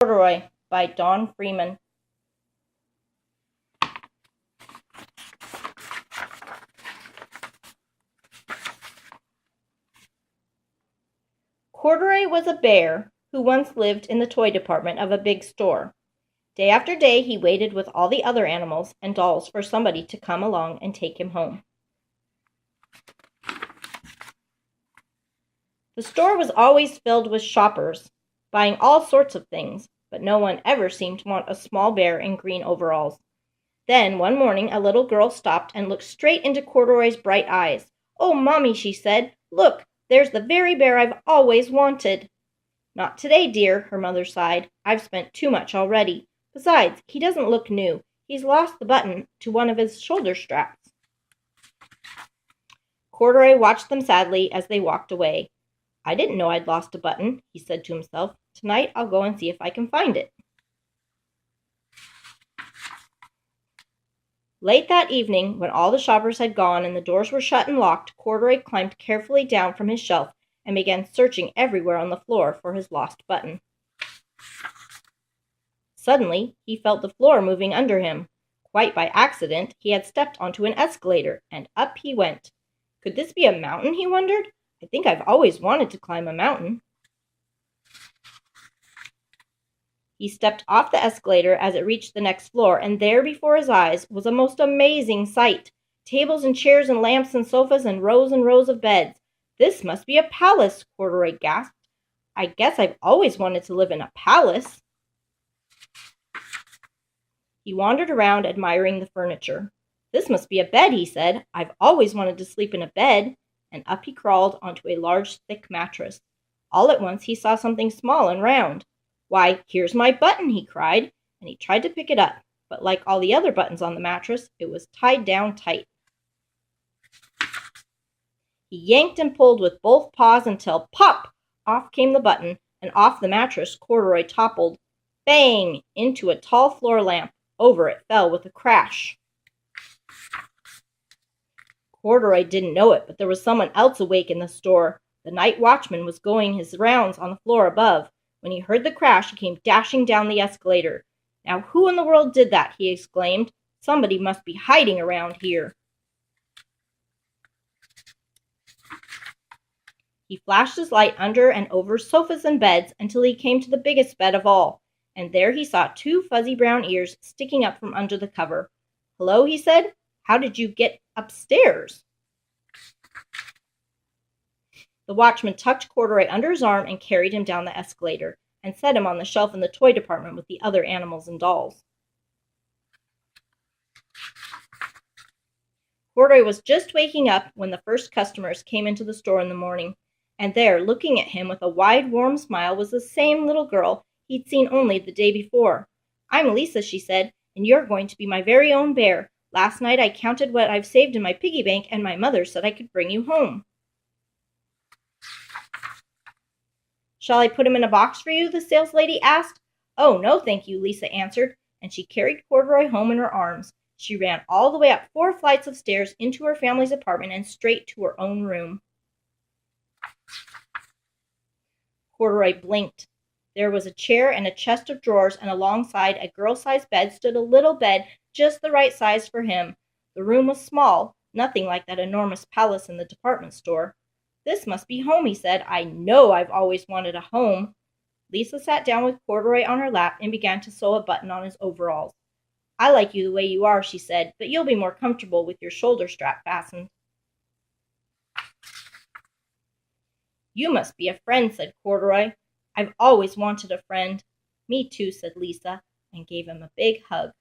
Corduroy by Don Freeman. Corduroy was a bear who once lived in the toy department of a big store. Day after day he waited with all the other animals and dolls for somebody to come along and take him home. The store was always filled with shoppers, buying all sorts of things, but no one ever seemed to want a small bear in green overalls. Then, one morning, a little girl stopped and looked straight into Corduroy's bright eyes. "Oh, Mommy," she said, "look, there's the very bear I've always wanted." "Not today, dear," her mother sighed. "I've spent too much already. Besides, he doesn't look new. He's lost the button to one of his shoulder straps." Corduroy watched them sadly as they walked away. "I didn't know I'd lost a button," he said to himself. "Tonight I'll go and see if I can find it." Late that evening, when all the shoppers had gone and the doors were shut and locked, Corduroy climbed carefully down from his shelf and began searching everywhere on the floor for his lost button. Suddenly, he felt the floor moving under him. Quite by accident, he had stepped onto an escalator, and up he went. Could this be a mountain, he wondered? I think I've always wanted to climb a mountain. He stepped off the escalator as it reached the next floor, and there before his eyes was a most amazing sight. Tables and chairs and lamps and sofas and rows of beds. "This must be a palace," Corduroy gasped. "I guess I've always wanted to live in a palace." He wandered around admiring the furniture. "This must be a bed," he said. "I've always wanted to sleep in a bed." And up he crawled onto a large, thick mattress. All at once he saw something small and round. "Why, here's my button," he cried, and he tried to pick it up, but like all the other buttons on the mattress, it was tied down tight. He yanked and pulled with both paws until, pop! Off came the button, and off the mattress Corduroy toppled, bang! Into a tall floor lamp. Over it fell with a crash. Corduroy didn't know it, but there was someone else awake in the store. The night watchman was going his rounds on the floor above. When he heard the crash, he came dashing down the escalator. "Now who in the world did that?" he exclaimed. "Somebody must be hiding around here." He flashed his light under and over sofas and beds until he came to the biggest bed of all, and there he saw two fuzzy brown ears sticking up from under the cover. "Hello," he said. "How did you get upstairs?" The watchman tucked Corduroy under his arm and carried him down the escalator, and set him on the shelf in the toy department with the other animals and dolls. Corduroy was just waking up when the first customers came into the store in the morning, and there, looking at him with a wide, warm smile, was the same little girl he'd seen only the day before. "I'm Lisa," she said, "and you're going to be my very own bear. Last night I counted what I've saved in my piggy bank, and my mother said I could bring you home." "Shall I put him in a box for you?" the saleslady asked. "Oh, no, thank you," Lisa answered, and she carried Corduroy home in her arms. She ran all the way up 4 flights of stairs into her family's apartment and straight to her own room. Corduroy blinked. There was a chair and a chest of drawers, and alongside a girl-sized bed stood a little bed just the right size for him. The room was small, nothing like that enormous palace in the department store. "This must be home," he said. "I know I've always wanted a home." Lisa sat down with Corduroy on her lap and began to sew a button on his overalls. "I like you the way you are," she said, "but you'll be more comfortable with your shoulder strap fastened." "You must be a friend," said Corduroy. "I've always wanted a friend." "Me too," said Lisa, and gave him a big hug.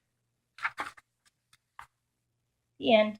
The end.